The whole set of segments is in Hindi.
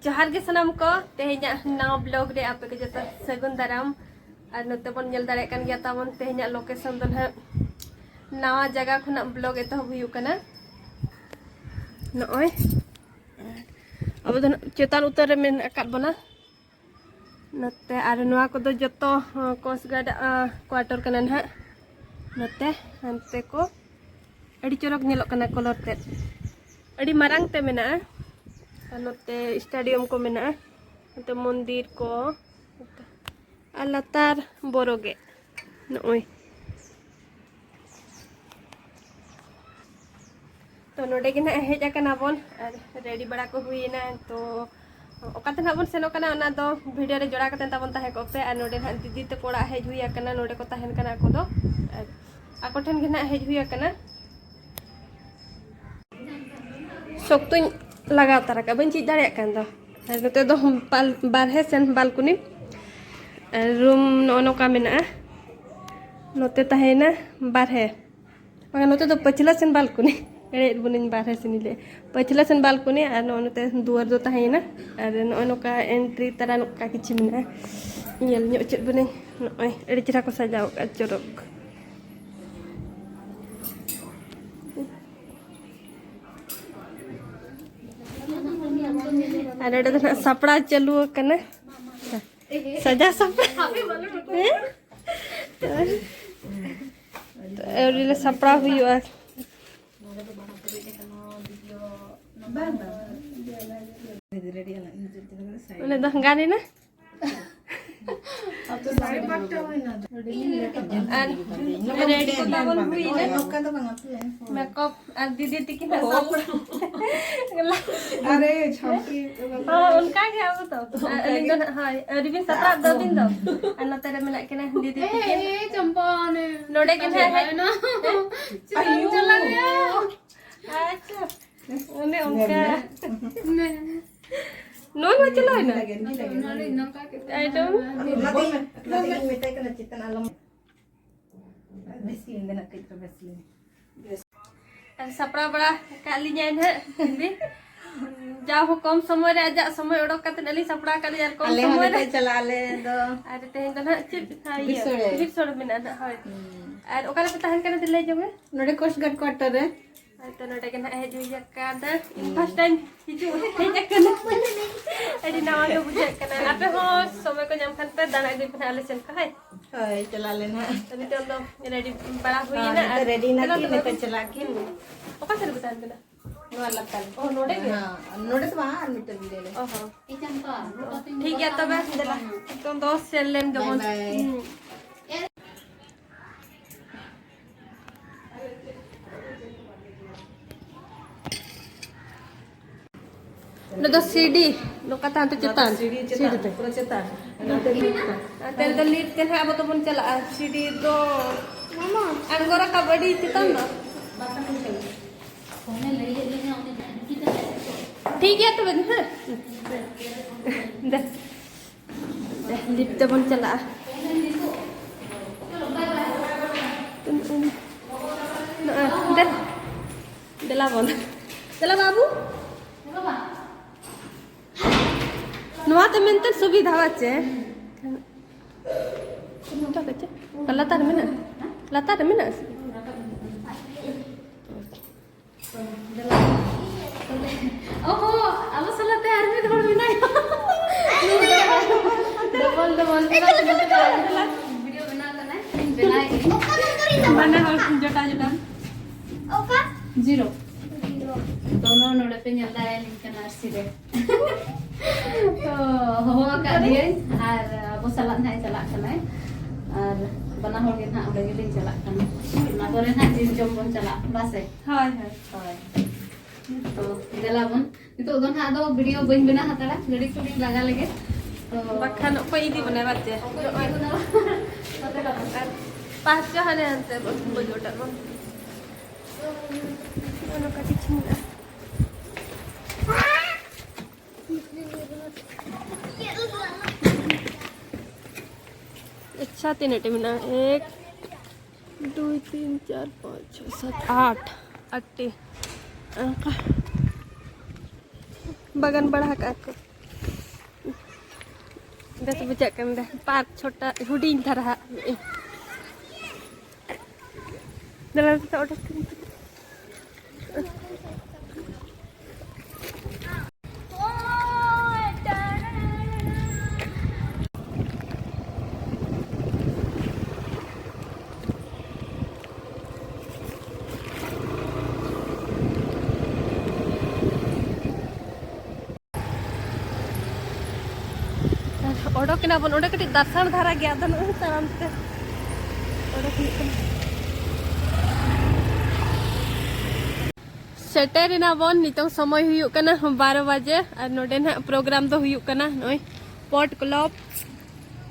जोहार के सनाम को तेहेኛ नाव ब्लॉग रे आपे के जता सगुन दाराम और नते बन नेल दारे कान गया ताबन तेहेኛ लोकेशन दन है नवा जगह खुना ब्लॉग एतो हुयु कना नय अब दन चेतान उतर रे मेन अकात बना नते और नवा को जतो कोस्ट गार्ड क्वार्टर कना ना नते हनते को अड़ी चरक नेलो कना कलर ते अड़ी मारंग ते मेना नोते स्टेडियम को मेना नोते मंदिर को लातार बोरोगे नय तो नोडे के ना हेज आकना बन रेडी बड़ा को हुईना तो ओकाते ना बन सेनो कना ओना दो वीडियो रे जोड़ा कते ताबन ताहे को पे आ नोडे ना दीदी ते कोड़ा हेज हुई आकना नोडे को ताहेन कना को दो आको ठन के ना हेज हुई आकना सोक्तुñ लगा तारा का बन चीज दाड़े कान दो नोते दो बारहे सेन बालकनी रूम नो का मेना नोते ताहेना बारहे मगर नोते दो पछला सेन बालकनी एड़े बुनिन बारहे सेन ले पछला सेन बालकनी और नोते दुआर दो ताहेना और नो का एंट्री तारा नो का किछि मेना नेल ᱧᱚᱜ चेत बुनिन नय एड़ी चरा को सजाव का चोरक और सपड़ा चलू कना सजा सपड़ा तो सपड़ा हुआ गाड़ी ना मेकअप और दीदी तिकी ना अरे छापी हां उनका क्या हो तो अलिंग दो हां रिबिन सपरा दो दिन दो अन तेरे में के ना दीदी तिकी ए चंपा ने नोडे के है ना चला गया अच्छा उन्हें उनका नो नो चलो ना नारे नका के आई डोंट लती मिटाई कना चितन आलम बेसी इंदना के तो बेसी सपड़ा बड़ा काली जाइन है भी जाओ कम समय रे आजा समय ओडक कते नली सपड़ा काली यार कम समय रे चला ले दो अरे तेहन दना चिप हाय बिसोड़ बिना हाय और ओकरा पे तहन कने ले जमे नोडे कोस्ट गार्ड क्वार्टर रे तो नोडे के ना है जुइया कादा फर्स्ट टाइम हिजु हे जकना एडी नावा के बुझे कना आपे हो समय को जम खनते दाना गई पना ले सेन का है हाय चला लेना तभी तो लो रेडी बड़ा हुई ना रेडी ना की नहीं चला के ओका से बता देना नो लता ओ नोडे के हां नोडे तो वहां मीटर भी ले ले ओहो ए चंपा ठीक है तब देला तो दो सेल लेन जमन नो सीडी नो कथा तो चेतान सीडी ते पूरा चेतान तेल तो लीड के अब तो बन चला सीडी दो मामा अंगोरा कबड्डी चेतान ना फोन ले ले ना ठीक है तो बन हां दे लिफ्ट तो बन चला दे देला बन चला बाबू नवा ते मेनते सुविधा बाचे कोनटा कचे लतार में ना ओहो अब सलाते आर्मी दौड़ में ना डबल वीडियो बना करना बना और जटा ओका 0 दोनों नोडे पे जल्दा है लिंक नर्सी रे तो हो का दिए और अब सलात नहीं चला कना और बना हो के ना ओडे के चला कना ना करे ना जिन जम बन चला बस है हाय हाय हाय तो देला बन तो दोन हा दो वीडियो बन बना हतड़ा गड़ी को लगा लगे तो बखन कोई दी बने बाते पास जो हने अंते बजोटा बन दोनों का किछिना अच्छा 3 मिनट 1 2 3 4 5 6 7 8 अट्टी बगन बढ़ा का बेस बुझा कन दे पार्क छोटा हुडिंग धरा दला तो ऑर्डर ओडोकना बन ओडे कटी दर्शन धारा गया दन ताराम ते ओडोक सेटेरिना बन नितों समय हुयुक कना 12 बजे और नोडे ना प्रोग्राम दो हुयुक कना नोय पॉट क्लब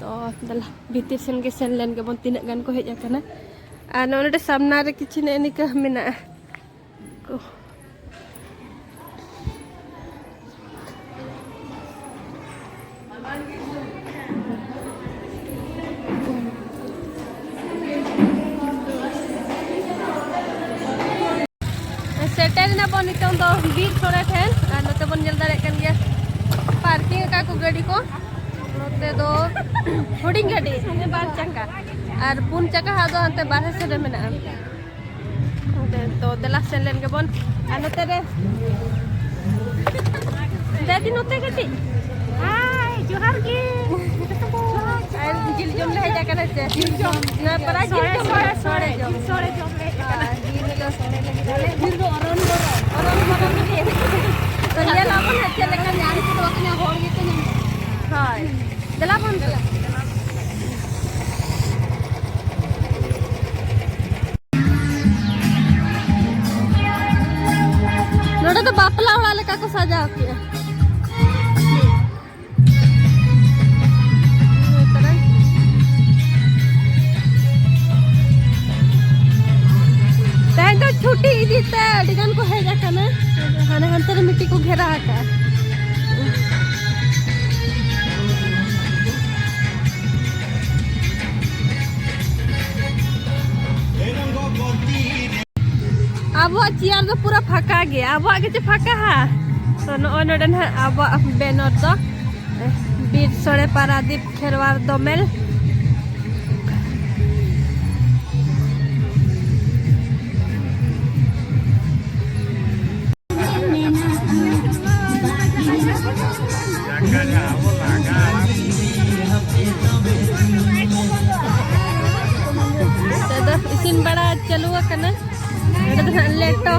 तो दला भीतर सेन के सेन लेन के बन तिना गान को हेज कना और नोडे सामना रे किछि ने निका मेना को सेटेरिना बन नितों दो बीर छोड़े ठेन और नोते बन जल दारे कन गया पार्किंग का को गाड़ी को नोते दो हुडिंग गाड़ी ने बार चक्का और पुन चक्का हा दो अंते बाहर से मेना तो दला सेन लेन के बन और नोते रे दादी नोते गाड़ी हाय जोहार के और जिल जम ले जा करे से जिल जम ना परा जिल जम सोड़े जम ले जिल जो सोड़े ले जिल जो अरन के तो ये लापन है चले का जान के तो अपने होड़ के तो हाय दला बन दला नोडे तो बापला वाला लेका को सजा किया छुट्टी दीते डिगन को हेजा कना हाने हंतर मिट्टी को घेरा का अब चियार तो पूरा फाका गया अब आगे से फाका है तो नोडन अब बैनर तो बीर सोड़े पारादीप खेरवार दोमेल इसिन बड़ा चलू करना लेटो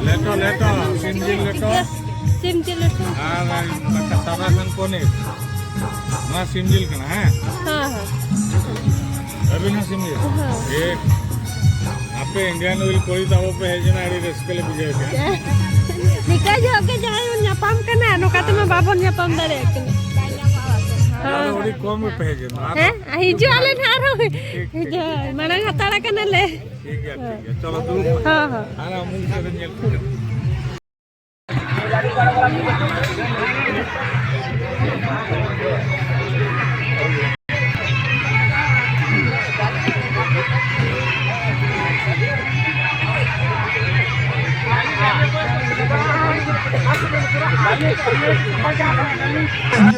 लेटो लेटो सिमजिल लेटो सिमजिल लेटो सारा सन कोने ना सिमजिल कना है हां हां अभी ना सिमजिल एक आपे इंडियन ऑयल कोई ताव पे है जना आड़ी रेस्क ले बुझे के निका जो के जाय न्यापाम कना नोका त में बाबन न्यापाम दरे कने हां ओडी कम पे है जना हैं हिजो आले नारो हिजो मना हताड़ा कने ले ठीक है चलो दूर हां हां आरा मुंह से nail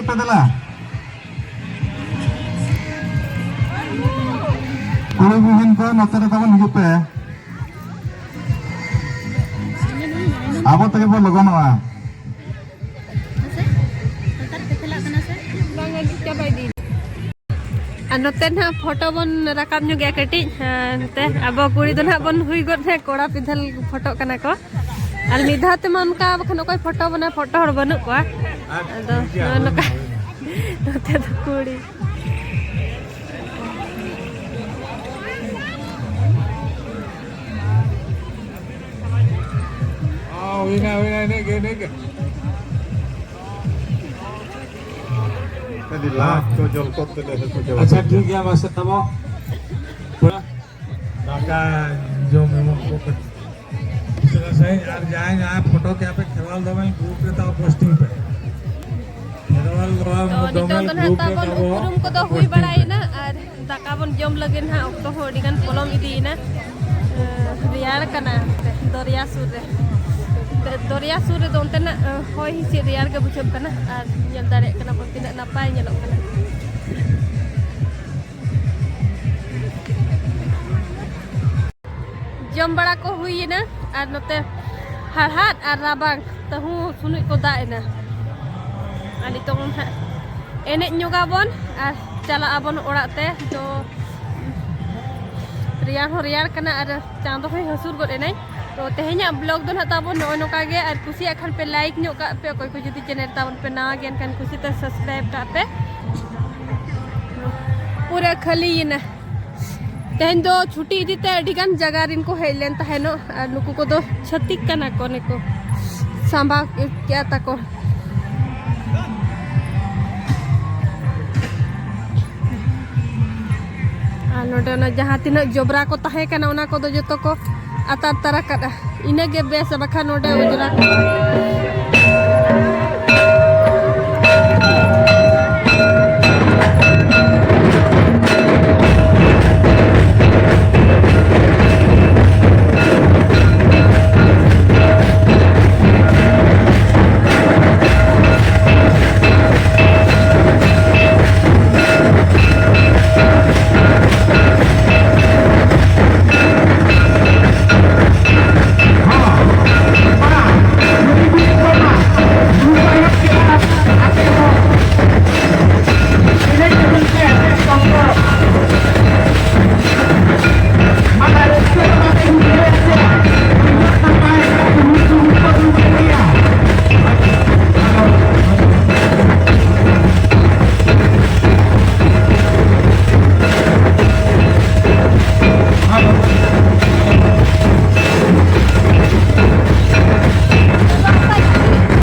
pedala kuri buhin ko notere tabon hidup pe abo tage bo logonoa नोते ना फोटो बन रकाब नो गया कटी नोते अब कुड़ी दो ना बन हुई गो थे कोड़ा पिधल फोटो कना को और मिधाते मन का बखन कोई फोटो बना फोटो हर बनु को अदो नका नोते तो कुड़ी विना ने के तो जल करते ले तो अच्छा ठीक है बस तब काका जो मेमो को सही यार जाए फोटो क्या पे खेवाल दो मैं ग्रुप पे था पोस्टिंग पे नितों तो ना ताबन उपरुम को तो हुई बड़ाइना और दाका बन जम लगे ना ऑक्टो हो डिगन पोलम इदीना रियार कना दरिया सुर रे दोनते ना होय हिसी रियार के बुझब कना और ñel dare कना बन तिना नापाय ñelok कना जम बड़ा को हुई ना और नते हरहाट और राबांग तहु सुनुई को दाएना और नितों ना एने ñoगाबन और चला आबन ओड़ाते तो रियार कना और चांदो होय हसुर गड एनाय तो तेहेኛ ब्लॉग दो ना ताबन नो नोका गे और कुसी अखन पे लाइक ñok का पे कोई को जदी चैनल ताबन पे ना गेन kan कुसी ते सब्सक्राइब का पे पूरा खाली ना तेहन दो छुट्टी इदीते अडिगान जगह रिन को हेलेन तहेनो और नुकु को दो छतिक कना को ने को सांबा क्या ताको नोडे ना जहाँ तीना जोबरा को तहे कना ओना को दो जतो को अतार तरा कदा इना गे बेस बखा नोडे उजरा